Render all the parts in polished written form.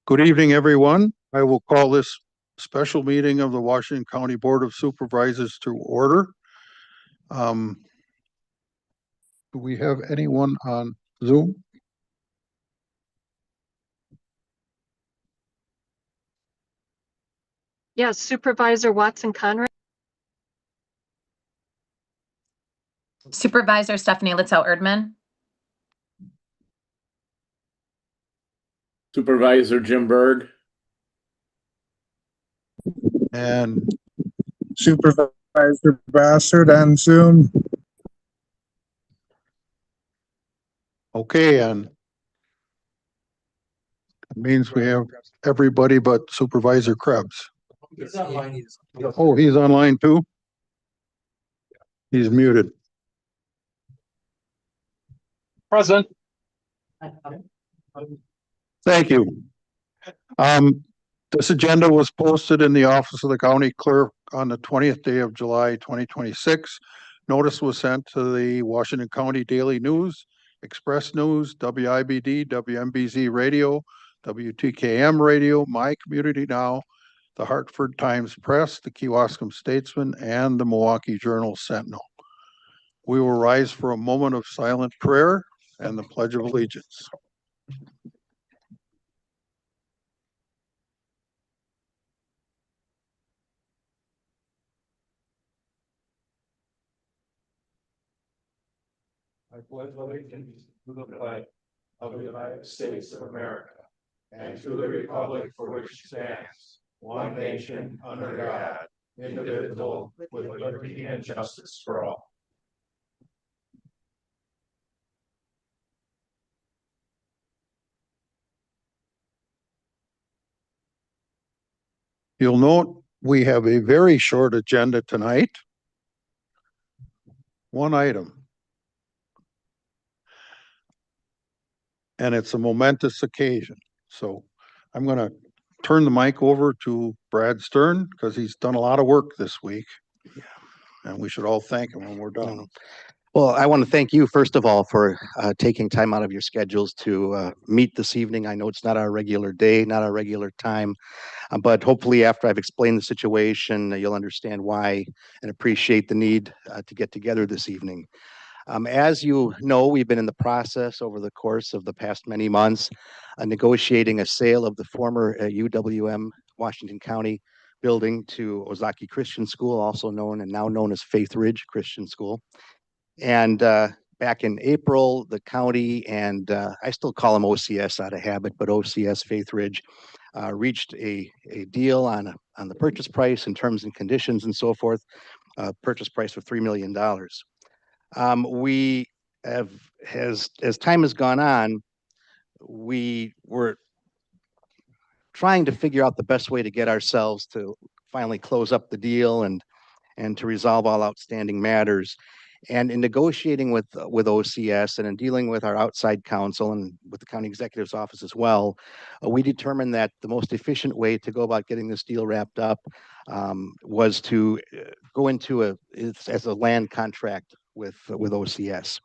Good evening, everyone. I will call this special meeting of the Washington County Board of Supervisors to order. Do we have anyone on Zoom? Yes, Supervisor Watson Conrad. Supervisor Stephanie Litzau-Erdman. Supervisor Jim Berg. And Supervisor Bassard on Zoom. okay, and it means we have everybody but Supervisor Krebs. He's online. Oh, he's online too? He's muted. Present. Thank you. This agenda was posted in the office of the county clerk on the 20th day of July, 2026. Notice was sent to the Washington County Daily News, Express News, WIBD, WMBZ Radio, WTKM Radio, My Community Now, the Hartford Times Press, the Kewaskum Statesman, and the Milwaukee Journal Sentinel. We will rise for a moment of silent prayer and the Pledge of Allegiance. I pledge allegiance to the flag of the United States of America and to the republic for which it stands, one nation under God, indivisible, with liberty and justice for all. You'll note we have a very short agenda tonight. One item. And it's a momentous occasion. So I'm going to turn the mic over to Brad Stern because he's done a lot of work this week. And we should all thank him when we're done. Well, I want to thank you, first of all, for taking time out of your schedules to meet this evening. I know it's not our regular day, not our regular time, but hopefully after I've explained the situation, you'll understand why and appreciate the need to get together this evening. As you know, we've been in the process over the course of the past many months negotiating a sale of the former UWM Washington County building to Ozaki Christian School, also known and now known as Faith Ridge Christian School. And back in April, the county and I still call them OCS out of habit, but OCS Faith Ridge reached a deal on the purchase price and terms and conditions and so forth. Purchase price of $3 million. We have, as time has gone on, we were trying to figure out the best way to get ourselves to finally close up the deal and to resolve all outstanding matters. And in negotiating with OCS and in dealing with our outside counsel and with the county executive's office as well, we determined that the most efficient way to go about getting this deal wrapped up was to go into as a land contract with OCS.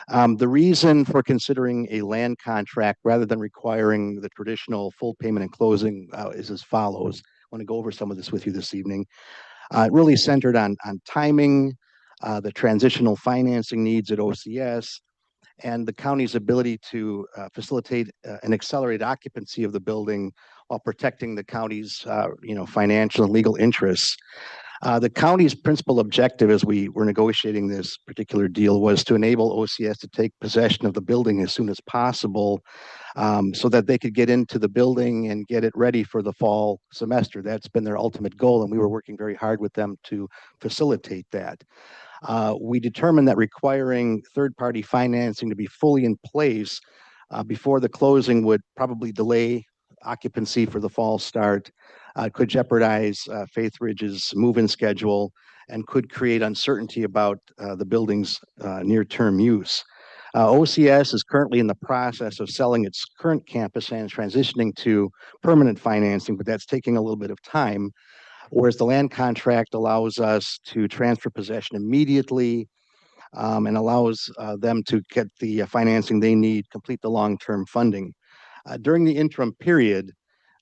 The reason for considering a land contract rather than requiring the traditional full payment and closing is as follows. I want to go over some of this with you this evening. It really centered on timing, the transitional financing needs at OCS, and the county's ability to facilitate and accelerate occupancy of the building while protecting the county's financial and legal interests. The county's principal objective as we were negotiating this particular deal was to enable OCS to take possession of the building as soon as possible so that they could get into the building and get it ready for the fall semester. That's been their ultimate goal, and we were working very hard with them to facilitate that. We determined that requiring third-party financing to be fully in place before the closing would probably delay occupancy for the fall start, could jeopardize Faith Ridge's move-in schedule, and could create uncertainty about the building's near-term use. OCS is currently in the process of selling its current campus and transitioning to permanent financing, but that's taking a little bit of time, whereas the land contract allows us to transfer possession immediately and allows them to get the financing they need, complete the long-term funding. During the interim period,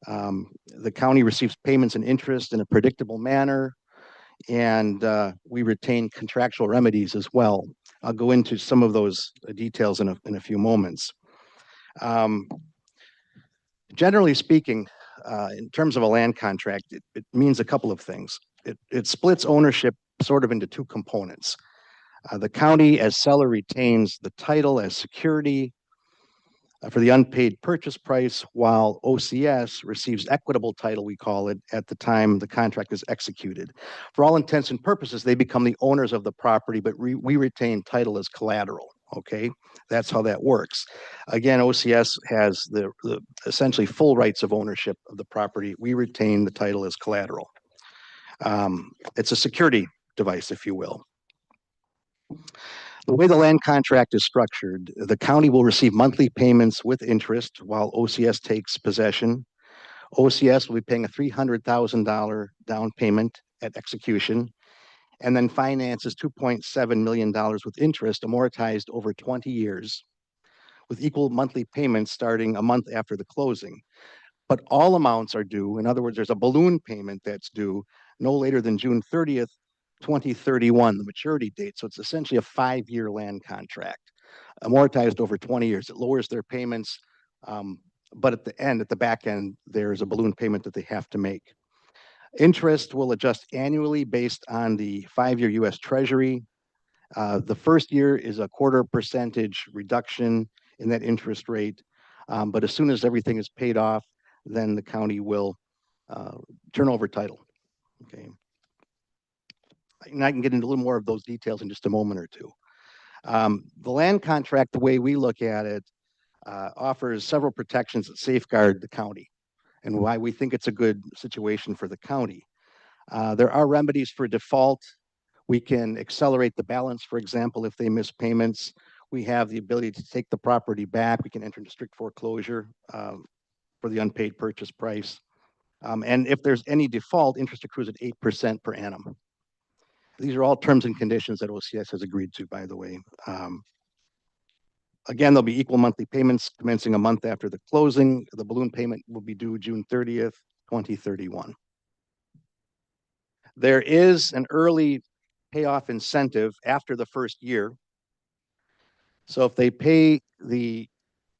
The county receives payments and interest in a predictable manner, and we retain contractual remedies as well. I'll go into some of those details in a few moments. Generally speaking, in terms of a land contract, it means a couple of things. It splits ownership sort of into two components. The county as seller retains the title as security for the unpaid purchase price, while OCS receives equitable title, we call it, at the time the contract is executed. For all intents and purposes, they become the owners of the property, but we retain title as collateral. Okay, that's how that works. Again, OCS has the essentially full rights of ownership of the property. We retain the title as collateral. It's a security device, if you will. The way the land contract is structured, the county will receive monthly payments with interest while OCS takes possession. OCS will be paying a $300,000 down payment at execution, and then finances $2.7 million with interest amortized over 20 years, with equal monthly payments starting a month after the closing. But all amounts are due. In other words, there's a balloon payment that's due no later than June 30th, 2031, the maturity date. So it's essentially a 5-year land contract, amortized over 20 years. It lowers their payments, but at the back end, there's a balloon payment that they have to make. Interest will adjust annually based on the 5-year U.S. Treasury. The first year is a 0.25% reduction in that interest rate, but as soon as everything is paid off, then the county will turn over title. Okay. And I can get into a little more of those details in just a moment or two. The land contract, the way we look at it, offers several protections that safeguard the county and why we think it's a good situation for the county. There are remedies for default. We can accelerate the balance, for example, if they miss payments. We have the ability to take the property back. We can enter into strict foreclosure for the unpaid purchase price. And if there's any default, interest accrues at 8% per annum. These are all terms and conditions that OCS has agreed to, by the way. Again, there'll be equal monthly payments commencing a month after the closing. The balloon payment will be due June 30th, 2031. There is an early payoff incentive after the first year. So if they pay the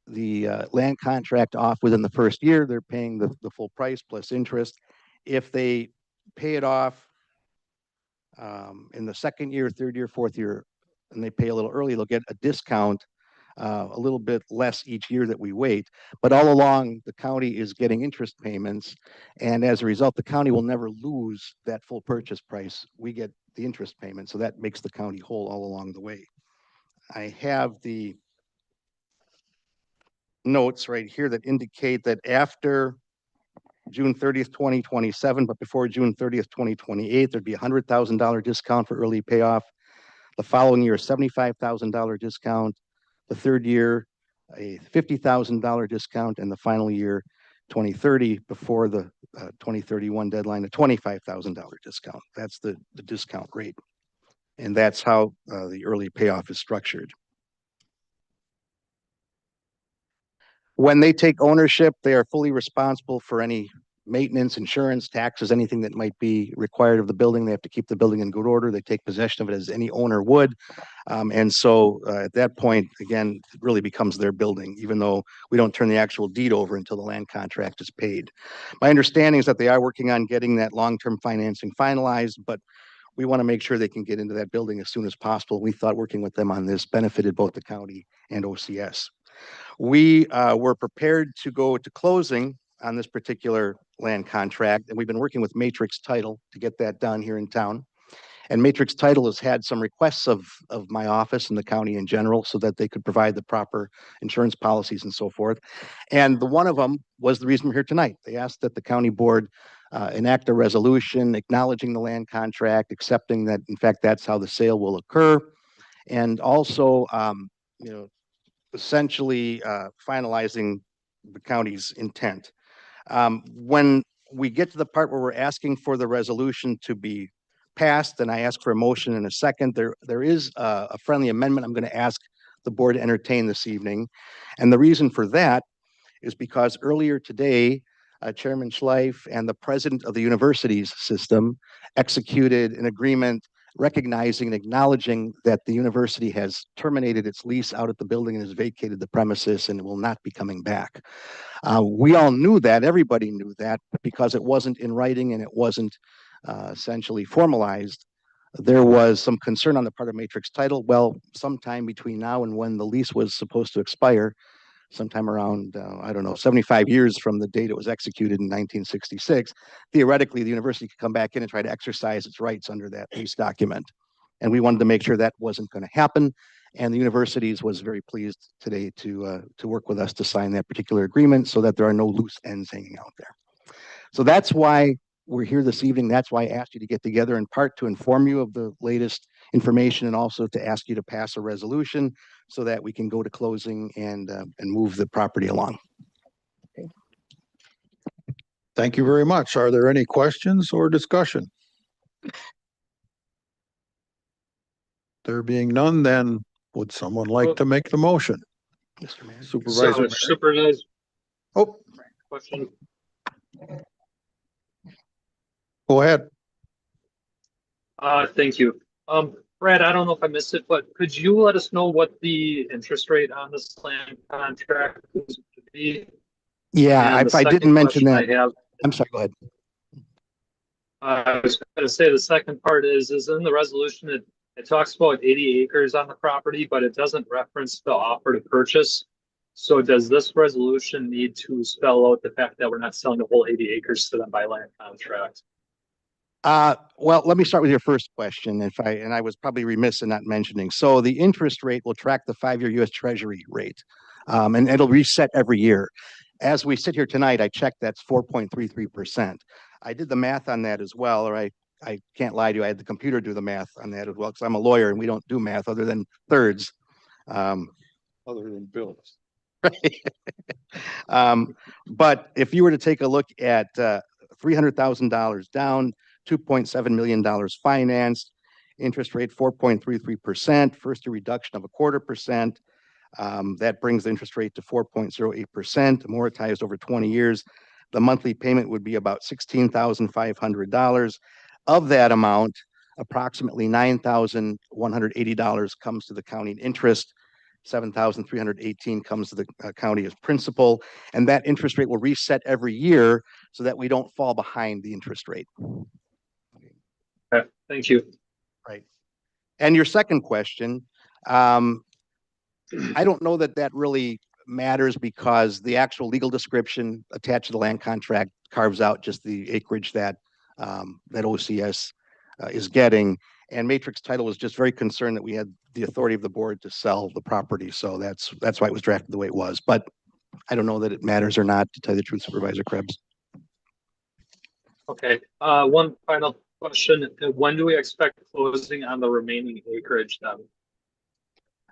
land contract off within the first year, they're paying the full price plus interest. If they pay it off in the second year, third year, fourth year, and they pay a little early, they'll get a discount, a little bit less each year that we wait. But all along, the county is getting interest payments. And as a result, the county will never lose that full purchase price. We get the interest payment. So that makes the county whole all along the way. I have the notes right here that indicate that after June 30th, 2027, but before June 30th, 2028, there'd be a $100,000 discount for early payoff. The following year, a $75,000 discount. The third year, a $50,000 discount, and the final year, 2030, before the 2031 deadline, a $25,000 discount. That's the discount rate. And that's how the early payoff is structured. When they take ownership, they are fully responsible for any maintenance, insurance, taxes, anything that might be required of the building. They have to keep the building in good order. They take possession of it as any owner would. And so at that point, again, it really becomes their building, even though we don't turn the actual deed over until the land contract is paid. My understanding is that they are working on getting that long-term financing finalized, but we want to make sure they can get into that building as soon as possible. We thought working with them on this benefited both the county and OCS. We were prepared to go to closing on this particular land contract, and we've been working with Matrix Title to get that done here in town. And Matrix Title has had some requests of my office and the county in general so that they could provide the proper insurance policies and so forth. And the one of them was the reason we're here tonight. They asked that the county board enact a resolution acknowledging the land contract, accepting that, in fact, that's how the sale will occur, and also, essentially finalizing the county's intent. When we get to the part where we're asking for the resolution to be passed, and I ask for a motion in a second, there is a friendly amendment I'm going to ask the board to entertain this evening. And the reason for that is because earlier today, Chairman Schleif and the president of the university's system executed an agreement recognizing and acknowledging that the university has terminated its lease out at the building and has vacated the premises and will not be coming back. We all knew that, everybody knew that, but because it wasn't in writing and it wasn't essentially formalized, there was some concern on the part of Matrix Title. Well, sometime between now and when the lease was supposed to expire, sometime around, I don't know, 75 years from the date it was executed in 1966, theoretically, the university could come back in and try to exercise its rights under that lease document. And we wanted to make sure that wasn't going to happen. And the universities was very pleased today to work with us to sign that particular agreement so that there are no loose ends hanging out there. So that's why we're here this evening. That's why I asked you to get together, in part to inform you of the latest information and also to ask you to pass a resolution so that we can go to closing and move the property along. Thank you very much. Are there any questions or discussion? There being none, then would someone like to make the motion? Mr. Manager. Supervisor? Supervisor, Oh, question. go ahead. Thank you. Brad, I don't know if I missed it, but could you let us know what the interest rate on this land contract is to be? Yeah, And if the I didn't second mention question that, I have, I'm sorry, go ahead. I was going to say the second part is in the resolution, it talks about 80 acres on the property, but it doesn't reference the offer to purchase. So does this resolution need to spell out the fact that we're not selling the whole 80 acres to them by land contract? Well, let me start with your first question. And I was probably remiss in not mentioning. So the interest rate will track the 5-year U.S. Treasury rate, and it'll reset every year. As we sit here tonight, I checked that's 4.33%. I did the math on that as well, or I can't lie to you. I had the computer do the math on that as well, because I'm a lawyer and we don't do math other than thirds. Other than bills. But if you were to take a look at $300,000 down, $2.7 million financed, interest rate 4.33%, first year reduction of 0.25%. That brings the interest rate to 4.08%, amortized over 20 years. The monthly payment would be about $16,500. Of that amount, approximately $9,180 comes to the county in interest. $7,318 comes to the county as principal, and that interest rate will reset every year so that we don't fall behind the interest rate. Okay, thank you. Right. And your second question, I don't know that that really matters because the actual legal description attached to the land contract carves out just the acreage that that OCS is getting. And Matrix Title was just very concerned that we had the authority of the board to sell the property. So that's why it was drafted the way it was. But I don't know that it matters or not, to tell you the truth, Supervisor Krebs. Okay, one final question. When do we expect closing on the remaining acreage then?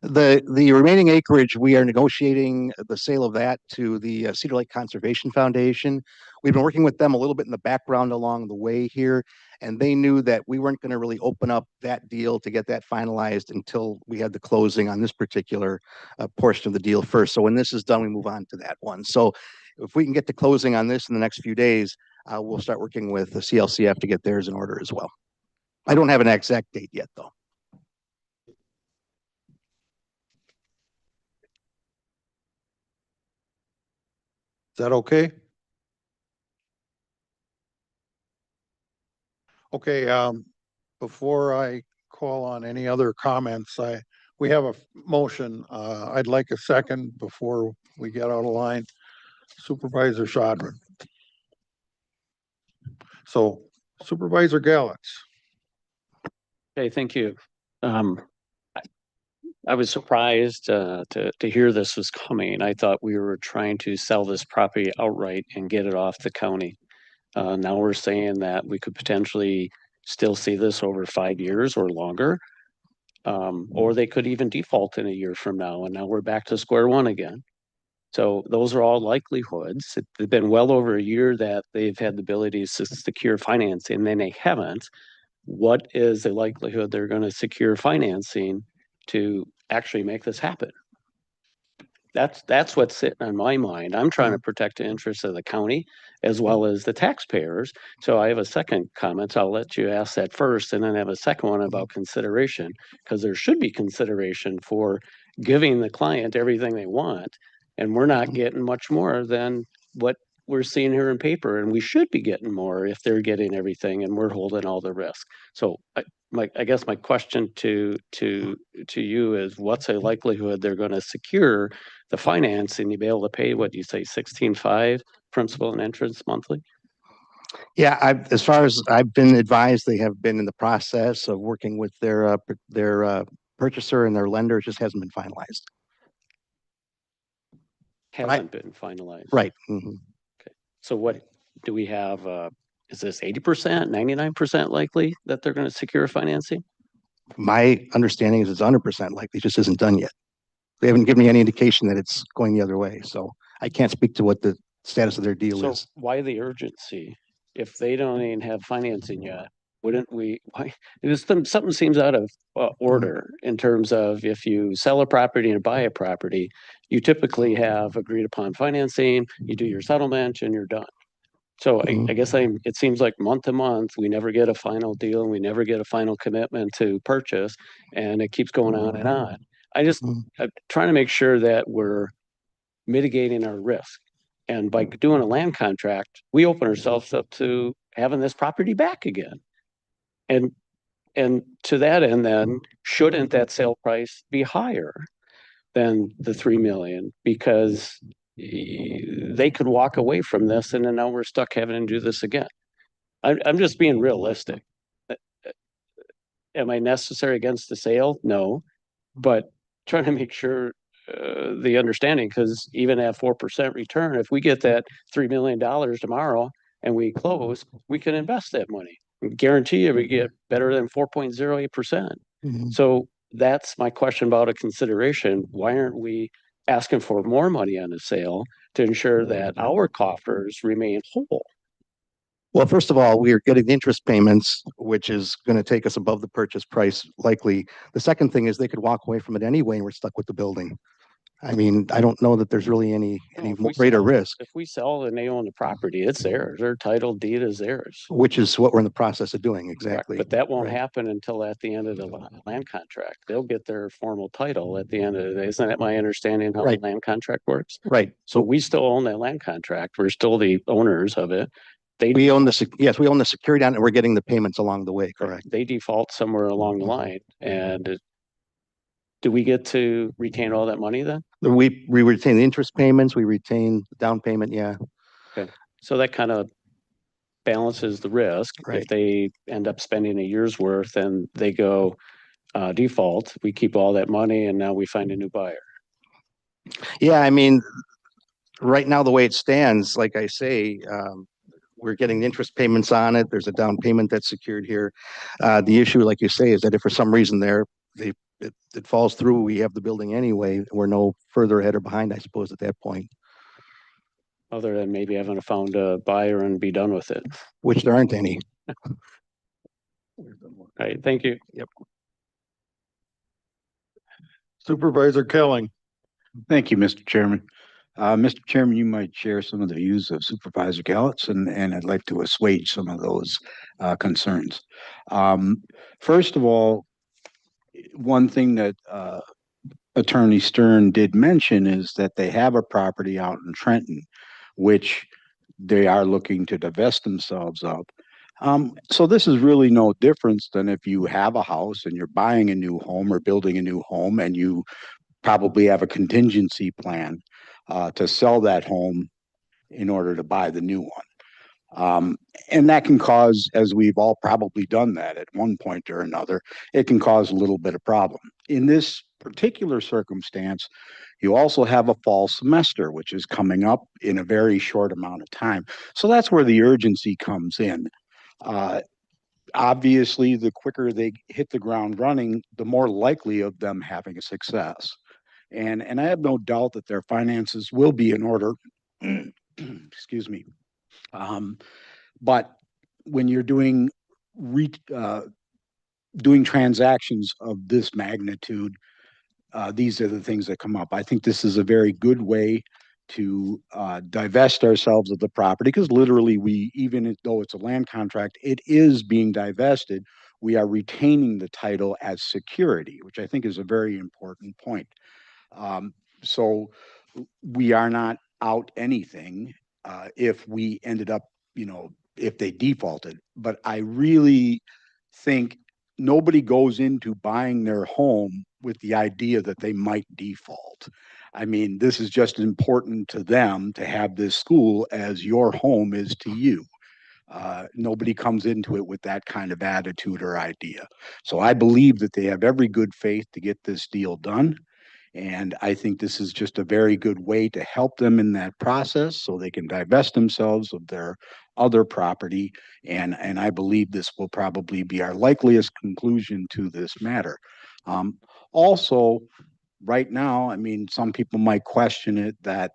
The remaining acreage, we are negotiating the sale of that to the Cedar Lake Conservation Foundation. We've been working with them a little bit in the background along the way here, and they knew that we weren't going to really open up that deal to get that finalized until we had the closing on this particular portion of the deal first. So when this is done, we move on to that one. So if we can get to closing on this in the next few days, we'll start working with the CLCF to get theirs in order as well. I don't have an exact date yet, though. Is that okay? Okay, before I call on any other comments, we have a motion. I'd like a second before we get out of line. Supervisor Shadron. So Supervisor Gallitz. Okay, thank you. I was surprised to hear this was coming. I thought we were trying to sell this property outright and get it off the county. Now we're saying that we could potentially still see this over 5 years or longer. Or they could even default in a year from now, and now we're back to square one again. So those are all likelihoods. It's been well over a year that they've had the ability to secure financing, and they haven't. What is the likelihood they're going to secure financing to actually make this happen? That's what's sitting on my mind. I'm trying to protect the interests of the county as well as the taxpayers. So I have a second comment. So I'll let you ask that first and then have a second one about consideration, because there should be consideration for giving the client everything they want. And we're not getting much more than what we're seeing here in paper, and we should be getting more if they're getting everything and we're holding all the risk. So I guess my question to you is, what's a likelihood they're going to secure the financing to be able to pay, what do you say, 16.5 principal and interest monthly? Yeah, as far as I've been advised, they have been in the process of working with their purchaser and their lender. It just hasn't been finalized. Hasn't been finalized. Right. Mhm. So what do we have? Is this 80%, 99% likely that they're going to secure financing? My understanding is it's 100% likely, it just isn't done yet. They haven't given me any indication that it's going the other way, so I can't speak to what the status of their deal So is. why the urgency? If they don't even have financing yet, wouldn't we, why, something seems out of order in terms of if you sell a property and buy a property, you typically have agreed upon financing, you do your settlement and you're done. So I guess it seems like month to month, we never get a final deal and we never get a final commitment to purchase, and it keeps going on and on. I'm trying to make sure that we're mitigating our risk. And by doing a land contract, we open ourselves up to having this property back again. And to that end, then, shouldn't that sale price be higher than the 3 million? Because they could walk away from this and then now we're stuck having to do this again. I'm just being realistic. Am I necessary against the sale? No, but trying to make sure the understanding, because even at 4% return, if we get that $3 million tomorrow and we close, we can invest that money. Guarantee you we get better than 4.08%. So that's my question about a consideration. Why aren't we asking for more money on the sale to ensure that our coffers remain whole? Well, first of all, we are getting interest payments, which is going to take us above the purchase price likely. The second thing is they could walk away from it anyway and we're stuck with the building. I mean, I don't know that there's really any If we greater sell- risk, If we sell and they own the property, it's theirs. Their title deed is theirs. which is what we're in the process of doing, exactly. But that won't Right. happen until at the end of the land contract. They'll get their formal title at the end of the day. Isn't that my understanding how the Right. land contract works? Right. So we still own that land contract. We're still the owners of it. We own yes, we own the security on it and we're getting the payments along the way, correct? They default somewhere along the line. And do we get to retain all that money then? We retain the interest payments, we retain the down payment, yeah. So that kind of balances the risk. If Right. they end up spending a year's worth and they go default, we keep all that money and now we find a new buyer. Yeah, I mean, right now, the way it stands, like I say, we're getting the interest payments on it. There's a down payment that's secured here. The issue, like you say, is that if for some reason it falls through, we have the building anyway. We're no further ahead or behind, I suppose, at that point, Other than maybe having found a buyer and be done with it. which there aren't any. All right, thank you. Supervisor Kelling. Thank you, Mr. Chairman. Mr. Chairman, you might share some of the views of Supervisor Gallitz, and I'd like to assuage some of those concerns. First of all, one thing that Attorney Stern did mention is that they have a property out in Trenton, which they are looking to divest themselves of. So this is really no difference than if you have a house and you're buying a new home or building a new home, and you probably have a contingency plan to sell that home in order to buy the new one. And that can cause, as we've all probably done that at one point or another, it can cause a little bit of problem. In this particular circumstance, you also have a fall semester, which is coming up in a very short amount of time. So that's where the urgency comes in. Obviously, the quicker they hit the ground running, the more likely of them having a success. And I have no doubt that their finances will be in order. Excuse me. But when you're doing transactions of this magnitude, these are the things that come up. I think this is a very good way to divest ourselves of the property, because literally even though it's a land contract, it is being divested. We are retaining the title as security, which I think is a very important point. So we are not out anything if we ended up, if they defaulted. But I really think nobody goes into buying their home with the idea that they might default. I mean, this is just important to them to have this school as your home is to you. Nobody comes into it with that kind of attitude or idea. So I believe that they have every good faith to get this deal done. And I think this is just a very good way to help them in that process so they can divest themselves of their other property. And I believe this will probably be our likeliest conclusion to this matter. Also, right now, I mean, some people might question it that,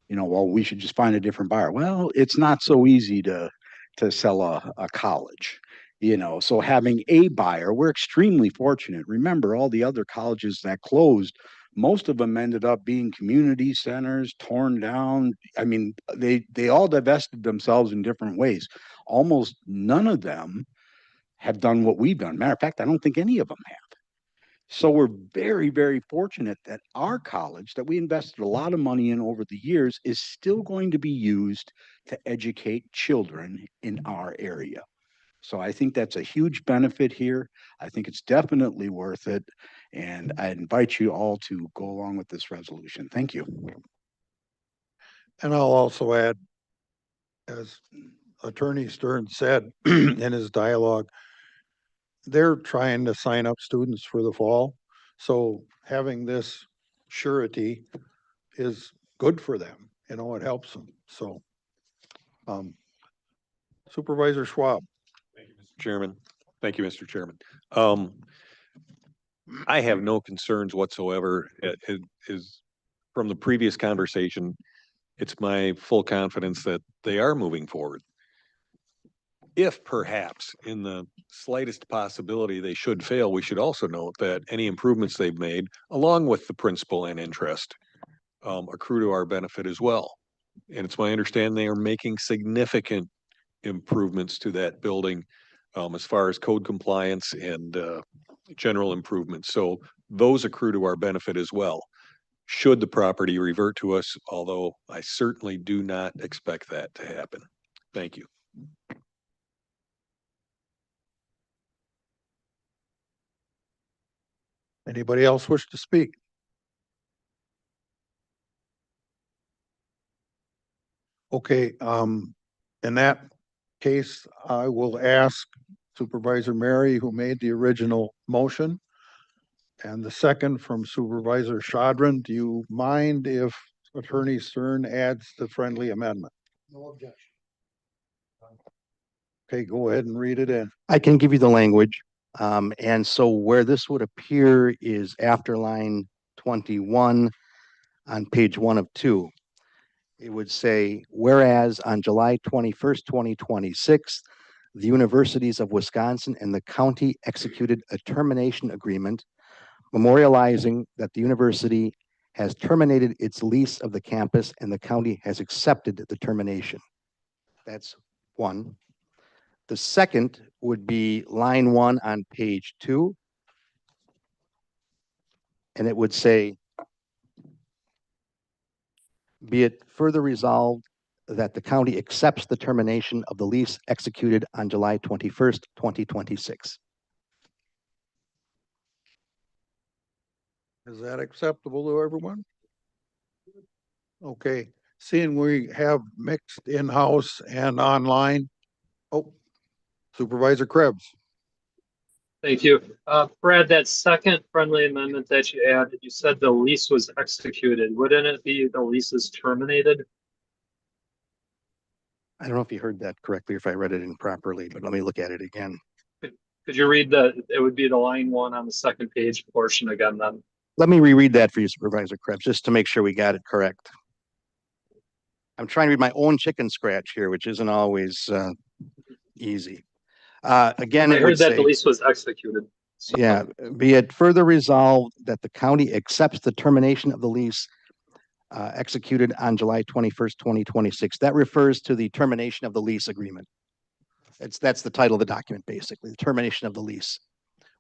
well, we should just find a different buyer. Well, it's not so easy to sell a college. So having a buyer, we're extremely fortunate. Remember, all the other colleges that closed, most of them ended up being community centers, torn down. I mean, they all divested themselves in different ways. Almost none of them have done what we've done. Matter of fact, I don't think any of them have. So we're very, very fortunate that our college that we invested a lot of money in over the years is still going to be used to educate children in our area. So I think that's a huge benefit here. I think it's definitely worth it. And I invite you all to go along with this resolution. Thank you. And I'll also add, as Attorney Stern said in his dialogue, they're trying to sign up students for the fall. So having this surety is good for them. It helps them. So Supervisor Schwab. Thank you, Mr. Chairman. Thank you, Mr. Chairman. I have no concerns whatsoever. It is from the previous conversation. It's my full confidence that they are moving forward. If perhaps in the slightest possibility they should fail, we should also note that any improvements they've made, along with the principal and interest, accrue to our benefit as well. And it's my understanding they are making significant improvements to that building as far as code compliance and general improvements. So those accrue to our benefit as well, should the property revert to us, although I certainly do not expect that to happen. Thank you. Anybody else wish to speak? Okay, in that case, I will ask Supervisor Mary, who made the original motion, and the second from Supervisor Shadron. Do you mind if Attorney Stern adds the friendly amendment? No objection. Okay, go ahead and read it in. I can give you the language. And so where this would appear is after line 21 on page 1 of 2. It would say, whereas on July 21st, 2026, the universities of Wisconsin and the county executed a termination agreement memorializing that the university has terminated its lease of the campus and the county has accepted the termination. That's one. The second would be line 1 on page 2. And it would say, be it further resolved that the county accepts the termination of the lease executed on July 21st, 2026. Is that acceptable to everyone? Okay, seeing we have mixed in-house and online. Oh, Supervisor Krebs. Thank you. Brad, that second friendly amendment that you added, you said the lease was executed. Wouldn't it be the lease is terminated? I don't know if you heard that correctly, or if I read it improperly, but let me look at it again. Could you read it would be the line 1 on the second page portion again then? Let me reread that for you, Supervisor Krebs, just to make sure we got it correct. I'm trying to read my own chicken scratch here, which isn't always easy. Again, I it would heard that say, the lease was executed. Yeah, be it further resolved that the county accepts the termination of the lease executed on July 21st, 2026. That refers to the termination of the lease agreement. That's the title of the document, basically, the termination of the lease,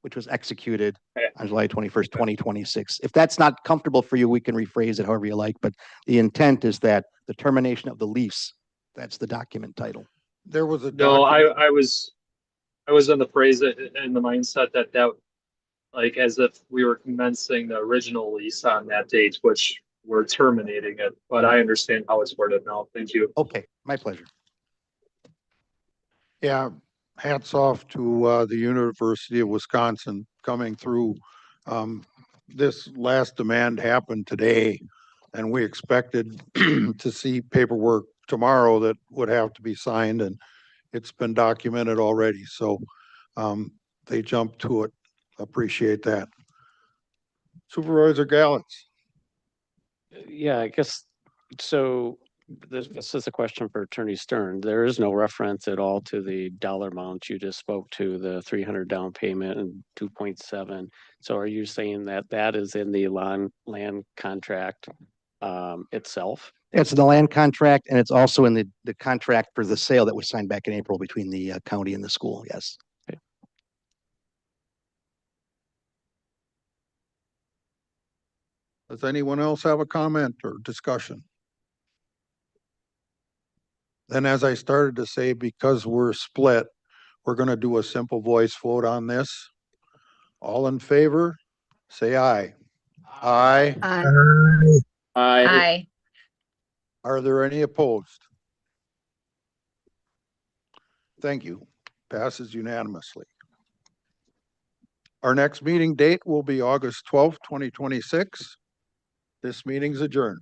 which was executed Okay. on July 21st, 2026. If that's not comfortable for you, we can rephrase it however you like, but the intent is that the termination of the lease, that's the document title. There was a No, document, I was in the phrase in the mindset that like as if we were commencing the original lease on that date, which we're terminating it, but I understand how it's worded now. Thank you. Okay, my pleasure. yeah, hats off to the University of Wisconsin coming through. This last demand happened today, and we expected to see paperwork tomorrow that would have to be signed, and it's been documented already, so they jumped to it. Appreciate that. Supervisor Gallants. Yeah, I guess, so this is a question for Attorney Stern. There is no reference at all to the dollar amount you just spoke to, the 300 down payment and 2.7. So are you saying that that is in the land contract itself? It's in the land contract, and it's also in the contract for the sale that was signed back in April between the county and the school, yes. Does anyone else have a comment or discussion? Then, as I started to say, because we're split, we're gonna do a simple voice vote on this. All in favor, say aye. Aye. Aye. Aye. Are there any opposed? Thank you. Passes unanimously. Our next meeting date will be August 12th, 2026. This meeting's adjourned.